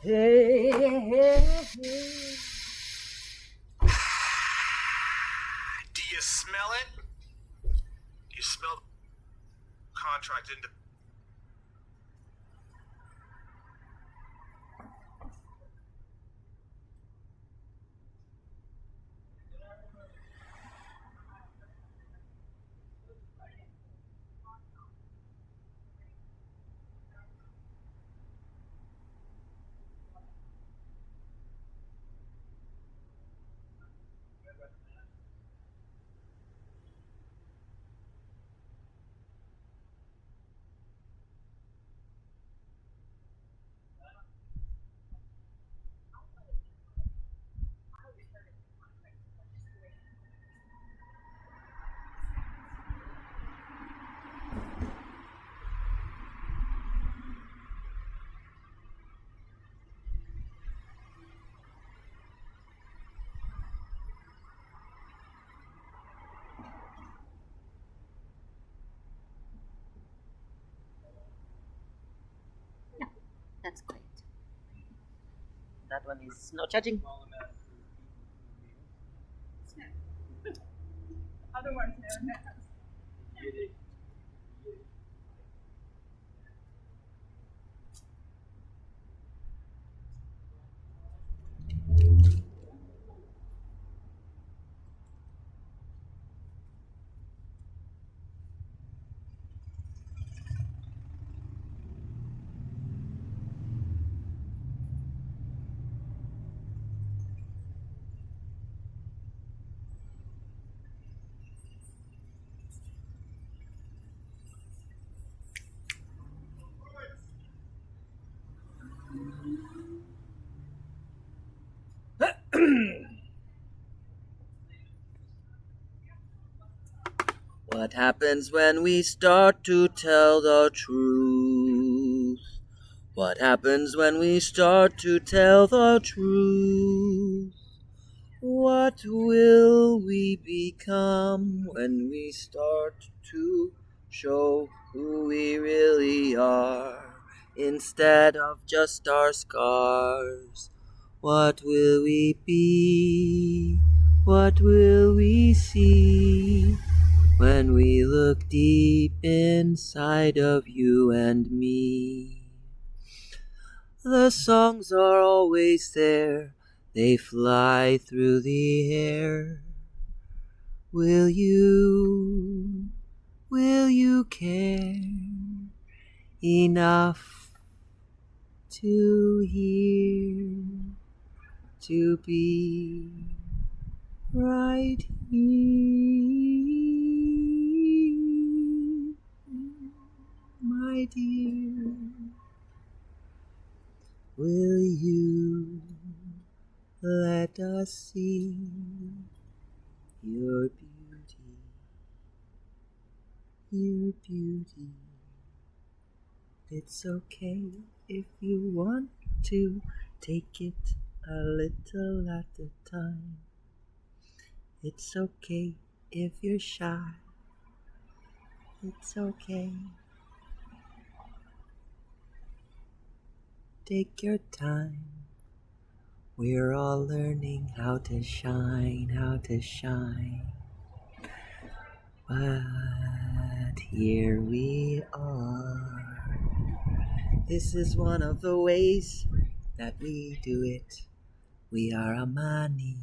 Hey, hey, hey. Do you smell it? Do you smell the contract into... That's great. That one is no charging. Other ones never met. What happens when we start to tell the truth? What happens when we start to tell the truth? What will we become when we start to show who we really are instead of just our scars? What will we be? What will we see when we look deep inside of you and me? The songs are always there, they fly through the air. Will you care enough to hear, to be right here, my dear? Will you let us see your beauty, your beauty? It's okay if you want to take it a little at a time. It's okay if you're shy. It's okay. Take your time. We're all learning how to shine, how to shine. But here we are. This is one of the ways that we do it. We are Amani.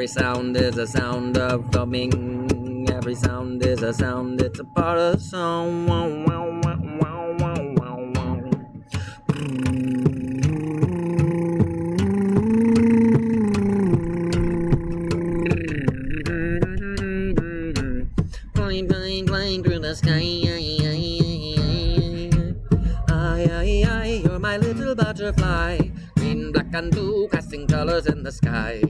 sound is a sound of coming. Every sound is a sound, it's a part of the song. Wow, wow, wow, wow, wow, wow, wow. Flying, flying, flying through the sky. You're my little butterfly. Green, black, and blue, casting colors in the sky.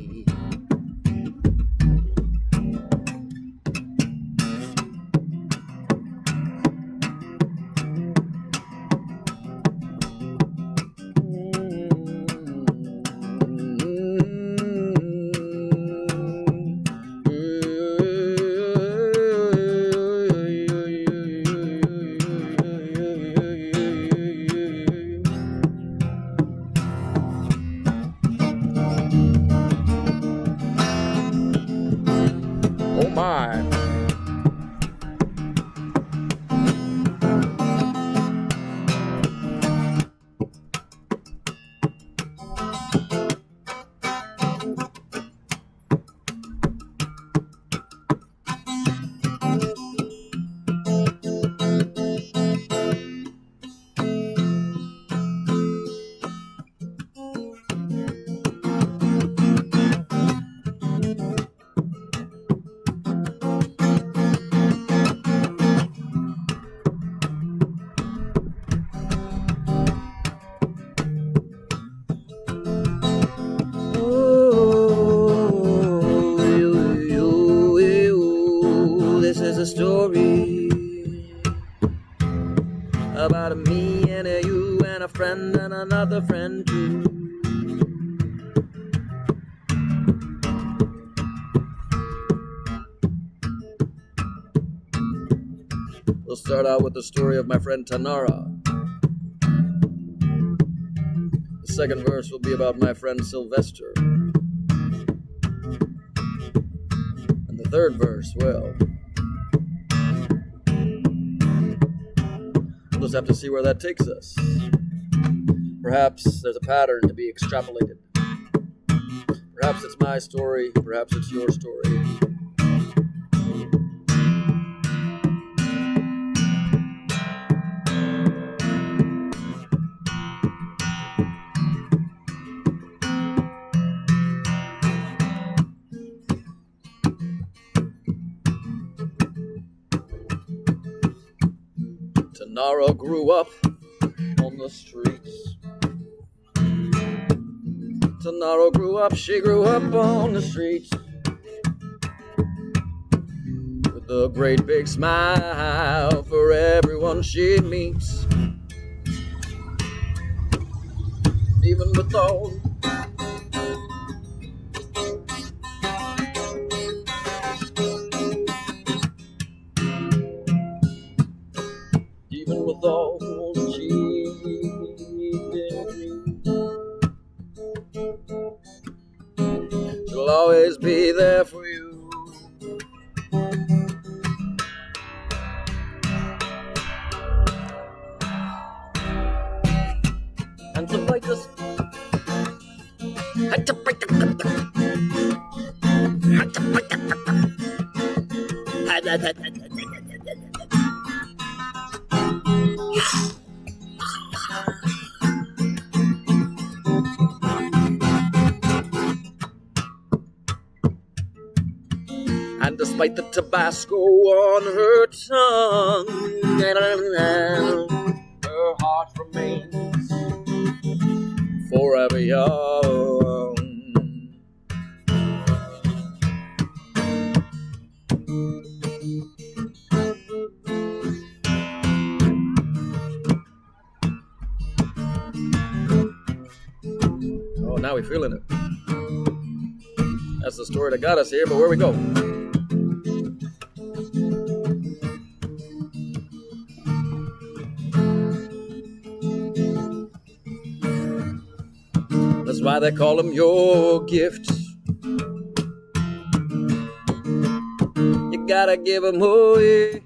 Oh my. This is a story about me and a you and a friend and another friend too. We'll start out with the story of my friend Tanara. The second verse will be about my friend Sylvester. And the third verse, well, we'll just have to see where that takes us. Perhaps there's a pattern to be extrapolated. Perhaps it's my story, perhaps it's your story. Tanara grew up on the streets. Tanara grew up, she grew up on the streets. With a great big smile for everyone she meets. Even with all even with all the cheating, she'll always be there for you. And to fight this, and to fight the, and to fight the, and despite the Tabasco on her tongue, her heart remains forever young. Oh, now we're feeling it. That's the story that got us here, but where we go? That's why they call them your gifts. You gotta give them away.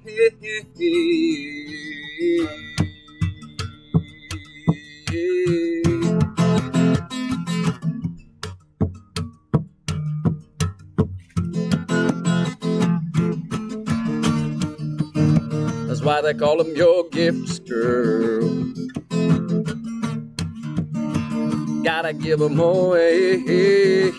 why they call them your gifts, girl. Gotta give them away.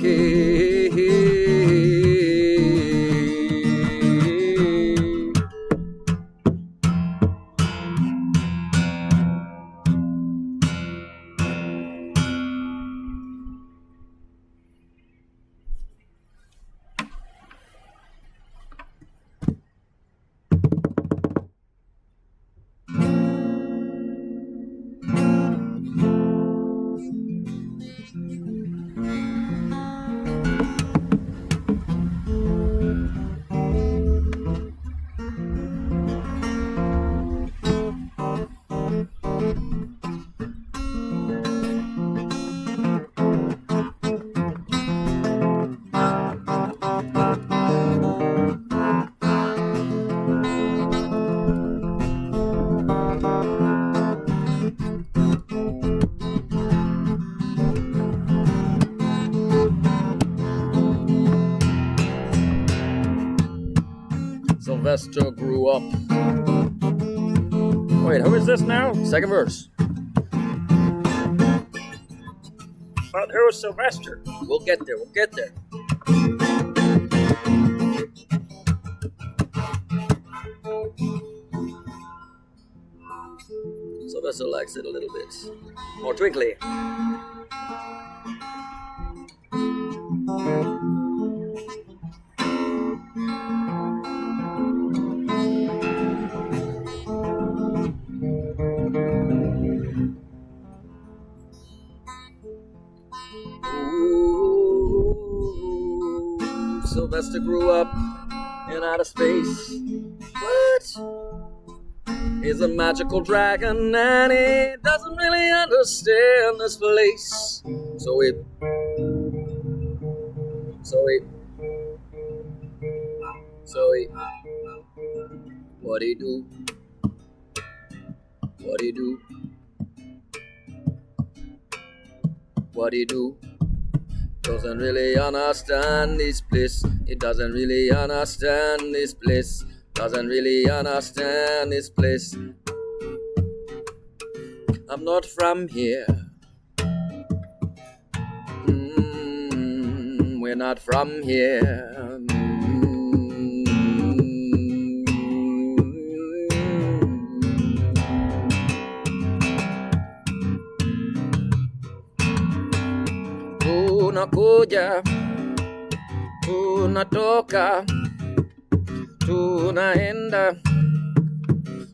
Sylvester grew up. Wait, who is this now? Second verse. But who's Sylvester? We'll get there. Sylvester likes it a little bit more twinkly. Sylvester grew up in outer space. What? He's a magical dragon and he doesn't really understand this place. So what'd he do? Doesn't really understand this place. He doesn't really understand this place. I'm not from here. We're not from here. Tunakuja, tunatoka, tunaenda,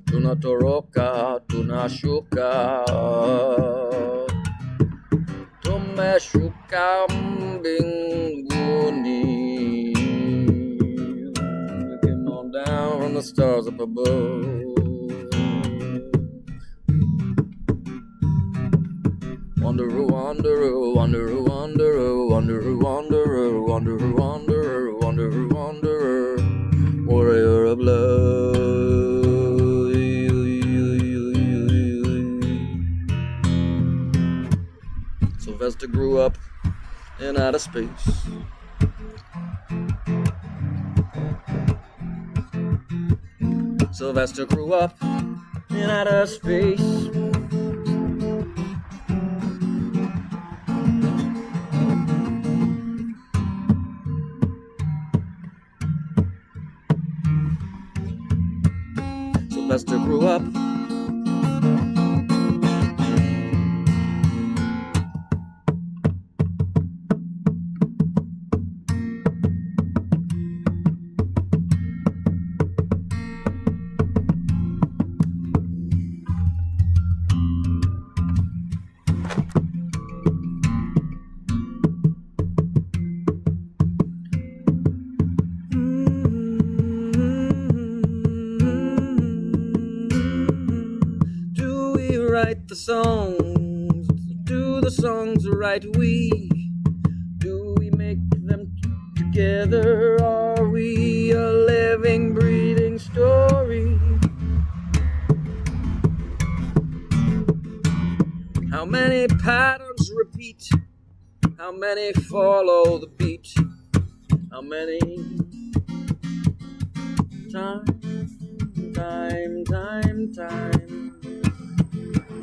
tunatoroka, tunashuka, tumeshuka mbinguni, looking on down on the stars up above. Wanderer, wanderer, wanderer, wanderer, wanderer, wanderer, wanderer, wanderer, wanderer, wanderer, warrior of love. Sylvester grew up in outer space. Sylvester grew up in outer space. Sylvester grew up. Write the songs, do the songs right do we make them together? Are we a living, breathing story? How many patterns repeat? How many follow the beat? How many time in time.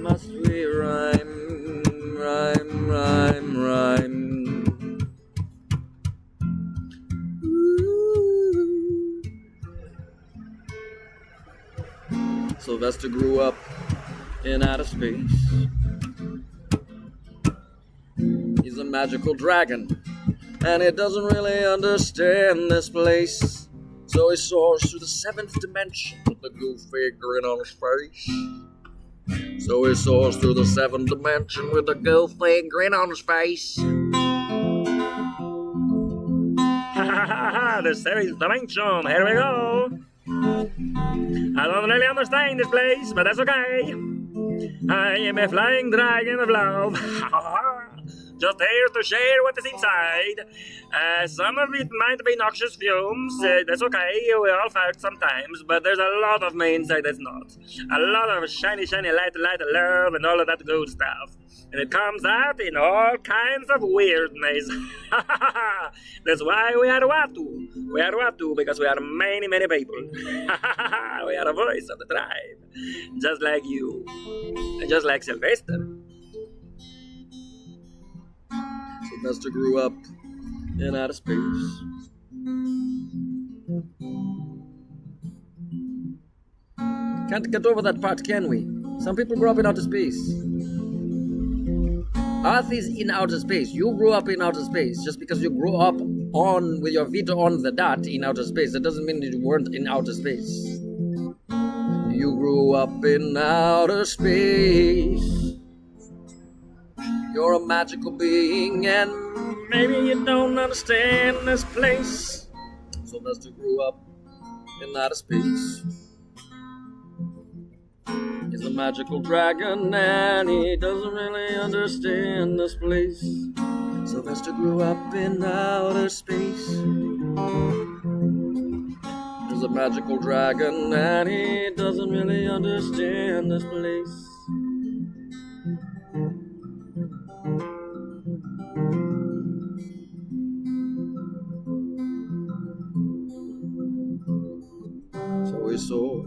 Must we rhyme, rhyme, rhyme, rhyme? Ooh. Sylvester grew up in outer space. He's a magical dragon, and he doesn't really understand this place. So he soars through the seventh dimension with a goofy grin on his face. So he soars through the seventh dimension with a goofy grin on his face. The seventh dimension, here we go. I don't really understand this place, but that's okay. I am a flying dragon of love. Just here to share what is inside. Some of it might be noxious fumes. That's okay, we all fart sometimes, but there's a lot of me inside that's not. A lot of shiny, shiny light, light, love, and all of that good stuff. And it comes out in all kinds of weirdness. That's why we are Watu. We are Watu because we are many, many people. We are a voice of the tribe. Just like you. And just like Sylvester. Sylvester grew up in outer space. Can't get over that part, can we? Some people grow up in outer space. Earth is in outer space. You grew up in outer space. Just because you grew up on with your feet on the dot in outer space, that doesn't mean that you weren't in outer space. You grew up in outer space. You're a magical being, and maybe you don't understand this place. Sylvester grew up in outer space. He's a magical dragon, and he doesn't really understand this place. Sylvester grew up in outer space. He's a magical dragon, and he doesn't really understand this place. So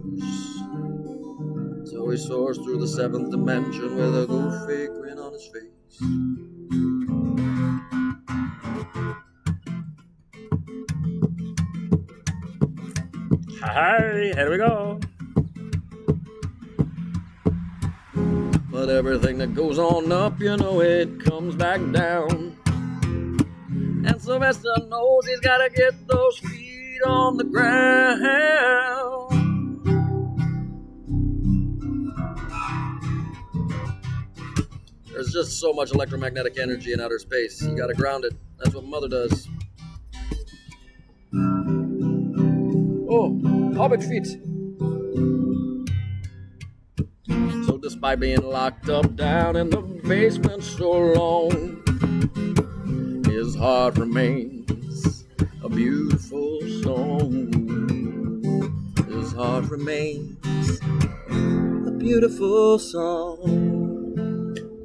he soars through the seventh dimension with a goofy grin on his face. Hi, here we go. But everything that goes on up, you know it comes back down. And Sylvester knows he's gotta get those feet on the ground. There's just so much electromagnetic energy in outer space. You gotta ground it. That's what Mother does. Oh, hobbit feet. So despite being locked up down in the basement so long, his heart remains a beautiful song. His heart remains a beautiful song.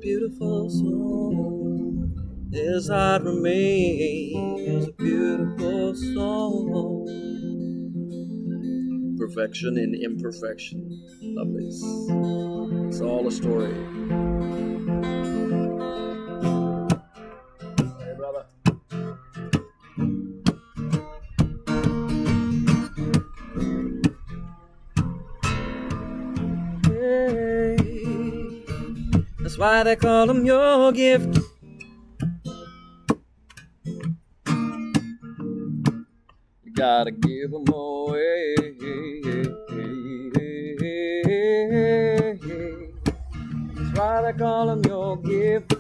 Beautiful song. His heart remains a beautiful song. Perfection in imperfection. Lovely. It's all a story. Hey, brother. Hey. That's why they call them your gift. You gotta give them away. That's why they call them your gift.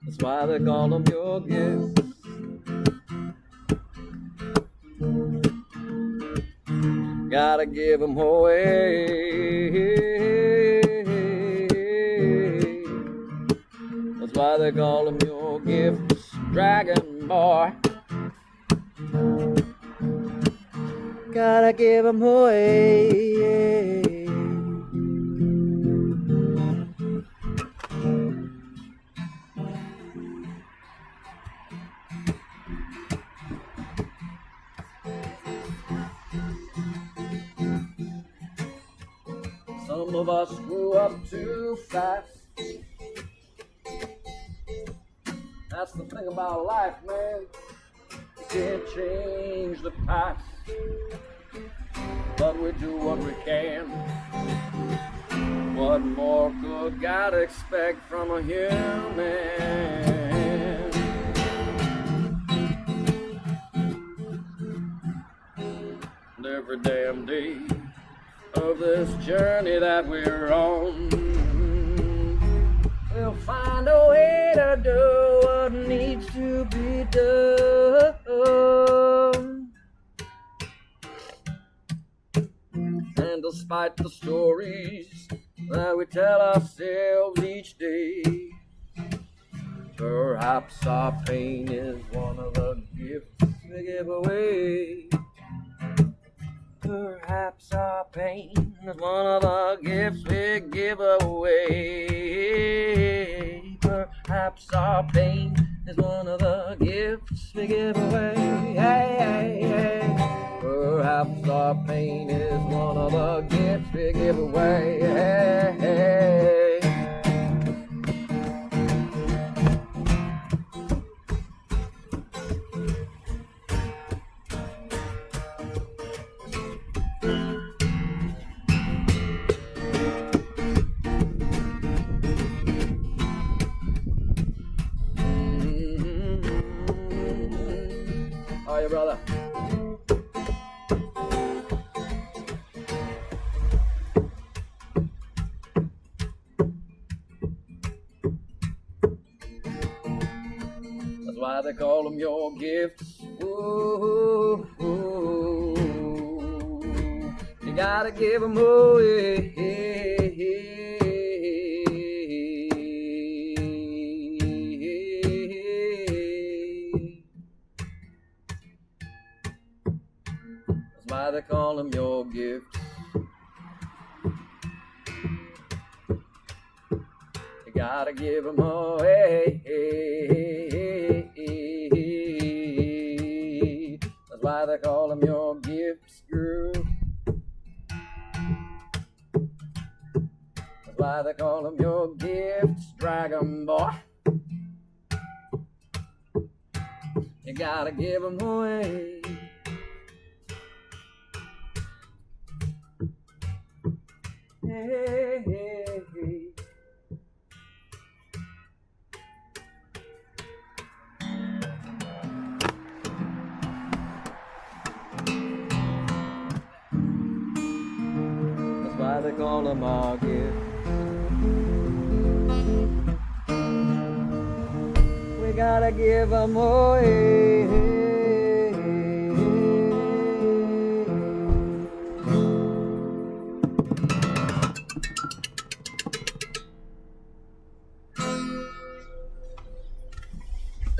That's why they call them your gift. Gotta give them away. That's why they call them your gifts, Dragon Boy. Gotta give them away. of us grew up too fast. That's the thing about life, man. You can't change the past, but we do what we can. What more could God expect from a human? And every damn day of this journey that we're on, we'll find a way to do what needs to be done. And despite the stories that we tell ourselves each day, perhaps our pain is one of the gifts we give away. Perhaps our pain is one of the gifts we give away. Perhaps our pain is one of the gifts we give away. Hey, hey, hey. Perhaps our pain is one of the gifts we give away. Hey, hey. How are you, brother? That's why they call them your gifts. Ooh, ooh. You gotta give them away. Why they call them your gifts. You gotta give them away. That's why they call them your gifts, girl. That's why they call them your gifts, dragon boy. You gotta give them away. Hey, hey, hey. That's why they call them our gift. We gotta give them away.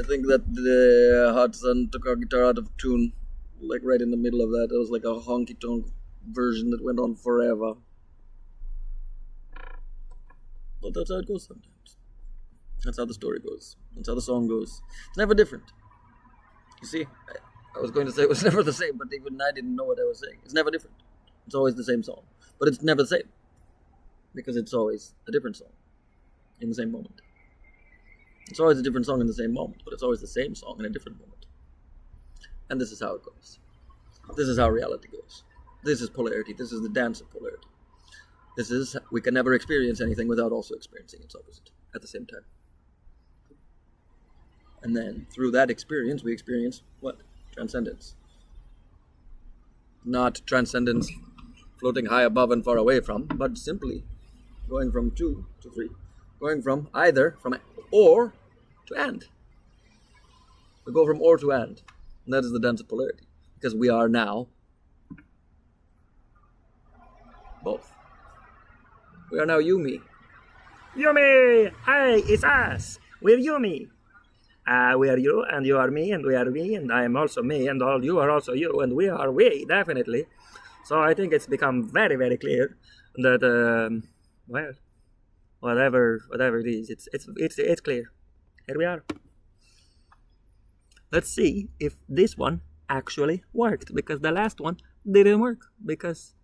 I think that the Hudson took our guitar out of tune, like right in the middle of that. It was like a honky-tonk version that went on forever. But that's how it goes sometimes. That's how the story goes. That's how the song goes. It's never different. You see, I was going to say it was never the same, but even I didn't know what I was saying. It's never different. It's always the same song. But it's never the same. Because it's always a different song in the same moment. It's always a different song in the same moment, but it's always the same song in a different moment. And this is how it goes. This is how reality goes. This is polarity. This is the dance of polarity. This is, we can never experience anything without also experiencing its opposite at the same time. And then through that experience, we experience what? Transcendence. Not transcendence floating high above and far away from, but simply going from 2 to 3. Going from either, from or to and. We go from or to and that is the dance of polarity. Because we are now both. We are now Yumi. Yumi! Hey, it's us! We're Yumi! We are you, and you are me, and we are me, and I am also me, and all you are also you, and we are we, definitely. So I think it's become very, very clear that, well, whatever it is, it's clear. Here we are. Let's see if this one actually worked, because the last one didn't work, because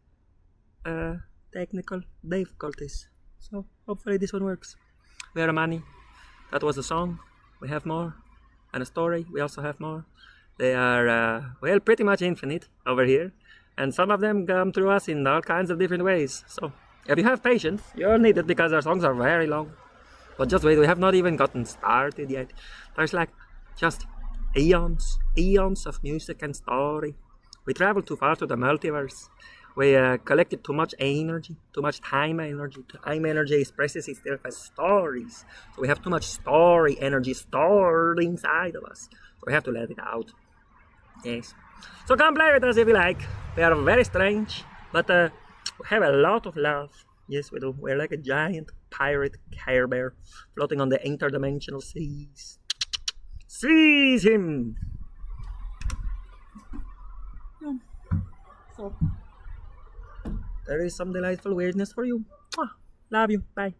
technical difficulties. So hopefully this one works. We are money. That was a song. We have more. And a story. We also have more. They are, well, pretty much infinite over here. And some of them come through us in all kinds of different ways. So if you have patience, you'll need it because our songs are very long. But just wait, we have not even gotten started yet. There's like just eons of music and story. We traveled too far to the multiverse. We collected too much energy, too much time energy. Time energy expresses itself as stories. So we have too much story energy stored inside of us. So we have to let it out. Yes. So come play with us if you like. We are very strange, but we have a lot of love. Yes, we do. We're like a giant pirate Care Bear floating on the interdimensional seas. Seize him! So, there is some delightful weirdness for you. Love you. Bye.